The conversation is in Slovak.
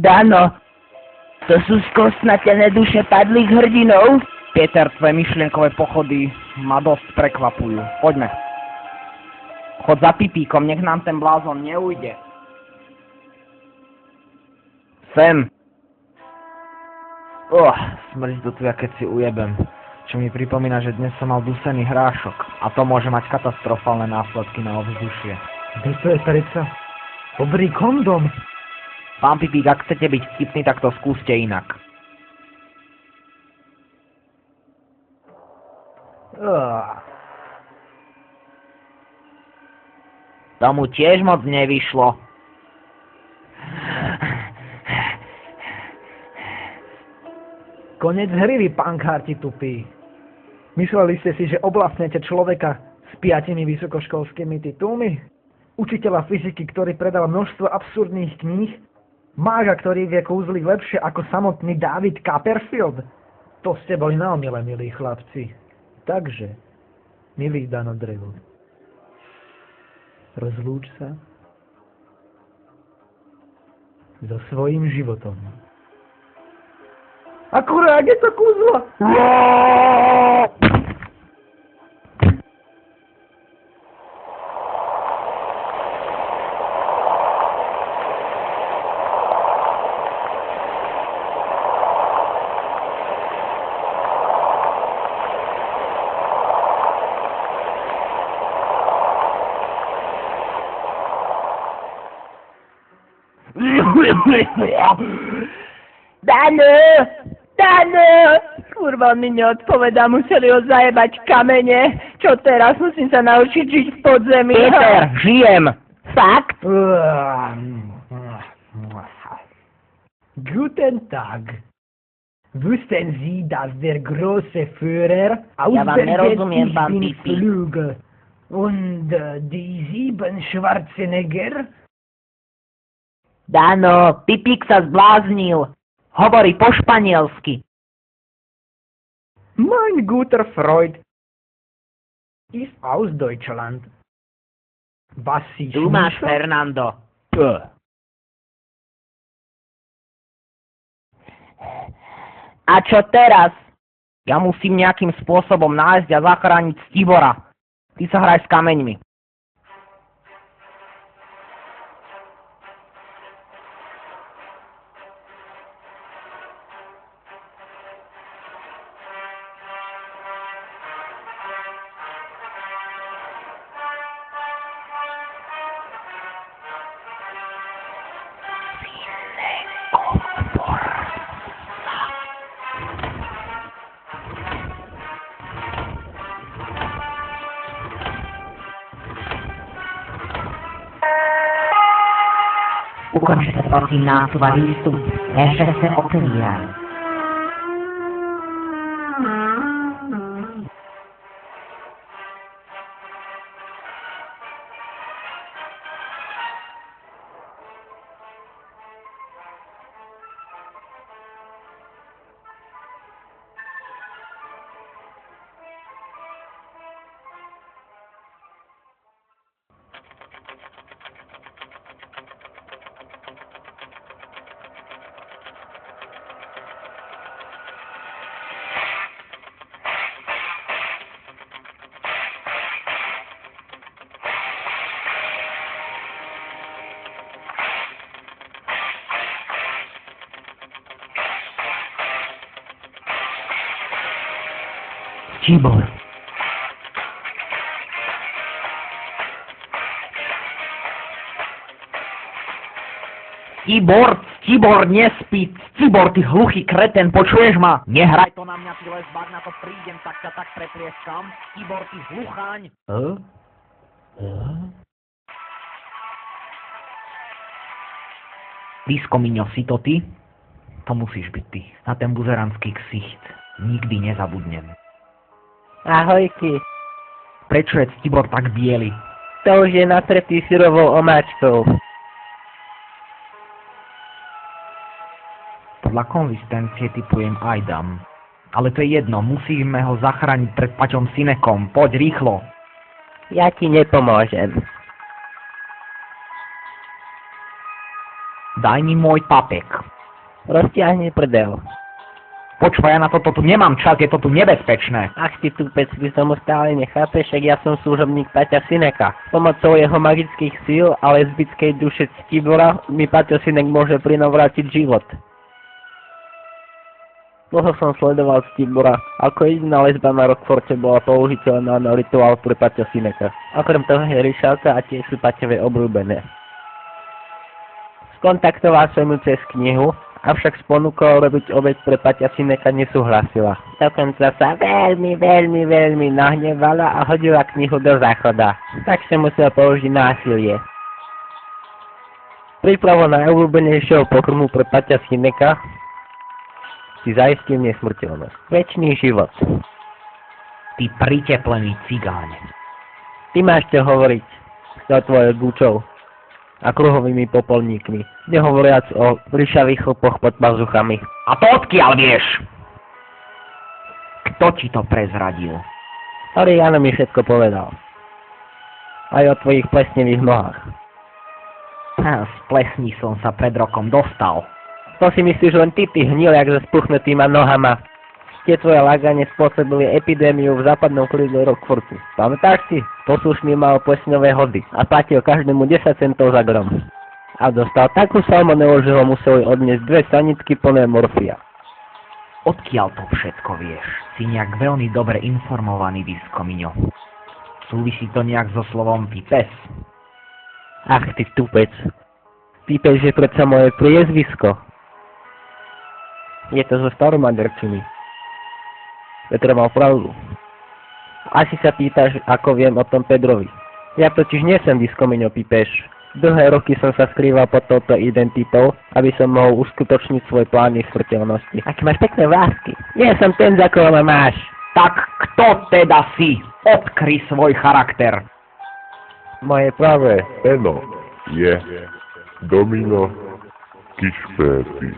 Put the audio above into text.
Dano, to sú skostnatené duše padlých hrdinov? Peter, tvoje myšlienkové pochody ma dosť prekvapujú. Poďme. Chod za Pipíkom, nech nám ten blázon neujde. Sem. Smrdí to tu, ja keď si ujebem. Čo mi pripomína, že dnes som mal dusený hrášok. A to môže mať katastrofálne následky na ovzdušie. Kde to je, stareca? Dobrý kondom. Pán Pipík, ak chcete byť vtipný, tak to skúste inak. Tomu tiež moc nevyšlo. Konec hry, vy pankárti tupí. Mysleli ste si, že oblastnete človeka s 5 vysokoškolskými titulmi? Učiteľa fyziky, ktorý predal množstvo absurdných kníh? Mága, ktorý vie kúzliť lepšie ako samotný David Copperfield? To ste boli na omyle, milí chlapci. Takže, milý Dano Drevo, rozlúč sa so svojím životom. Akurát je to kúzlo! Dano! Kurva, mi neodpovedá, museli ho zajebať kamene. Čo teraz? Musím sa naučiť žiť v podzemí. Peter, žijem! Fakt? Guten Tag. Wussten Sie, dass der große Führer aus Ja vám nerozumiem, pán den Pipi. Flügel und die 7 Schwarzenegger? Dano, Pipík sa zbláznil. Hovorí po španielsky. Mein guter Freund ist aus Deutschland. Was Sie Tu máš, schnüffeln? Fernando. A čo teraz? Ja musím nejakým spôsobom nájsť a zachrániť Stibora. Ty sa hraj s kameňmi. Ukončete prosím nástup a výstup, ještě se otevírají. Tibor. Tibor, nespí. Tibor, ty hluchý kreten, počuješ ma? Nehraj to na mňa, ty lesbák, na to prídem, tak ťa tak preplieskam. Tibor, ty hlucháň. Lísko, Miňo, si to ty? To musíš byť ty. Na ten buzeranský ksicht. Nikdy nezabudnem. Ahojky. Prečo je Tibor tak biely? To už je natretý syrovou omáčkou. Podľa konzistencie typujem Ajdam. Ale to je jedno, musíme ho zachrániť pred Paťom Sinekom. Poď rýchlo. Ja ti nepomôžem. Daj mi môj papek. Roztiahni prdel. Počúvaj, ja na toto tu nemám čas, je to tu nebezpečné. Ach ty tupec, vy som mu stále nechápeš, však ja som služobník Paťa Sineka. Pomocou jeho magických síl a lesbickej duše Ctibora mi Paťo Sinek môže prinovrátiť život. Dlho som sledoval Ctibora, ako jediná lesba na Rockforte bola použiteľná na rituál pre Paťa Sineka. Okrem toho je Ryšalka a tiež sú Paťové obľúbené. Skontaktoval som ju cez knihu, avšak s ponukou robiť obeť pre Paťa Sineka nesúhlasila. Dokonca sa veľmi nahnevala a hodila knihu do záchoda. Tak som musel použiť násilie. Prípravu na obľúbenejšieho pokrmu pre Paťa Sineka si zaistil nesmrteľnosť. Večný život. Ty priteplený cigáň. Ty máš čo hovoriť s tvojou gučou a kruhovými popolníkmi, nehovoriac o ryšavých chlpoch pod pazuchami. A to odkiaľ vieš? Kto ti to prezradil? Starý Jano mi všetko povedal. Aj o tvojich plesnevých nohách. Z plesní som sa pred rokom dostal. To si myslíš len ty hnil jak so spuchnutýma nohama. Tie tvoje lagane spôsobili epidémiu v západnom krídle Rockfortu. Pamätáš si? Poslušný mal plesňové hody a platil každému 10 centov za grom. A dostal takú salmonelu, že ho museli odniesť 2 sanitky plné morfia. Odkiaľ to všetko vieš? Si nejak veľmi dobre informovaný, Diskomiňo. Súvisí to nejak so slovom pipes? Ach, ty tupec. Pipes je predsa moje priezvisko. Je to zo staromaďarčiny. Petr mal pravdu. Asi sa pýtaš, ako viem o tom Pedrovi. Ja totiž nie som Diskomiňo Pipeš. Dlhé roky som sa skrýval pod touto identitou, aby som mohol uskutočniť svoje plány smrteľnosti. Aké máš pekné vlásky. Nie som ten, za koho ma máš. Tak kto teda si? Odkry svoj charakter. Moje pravé meno je Domino Kišpéty.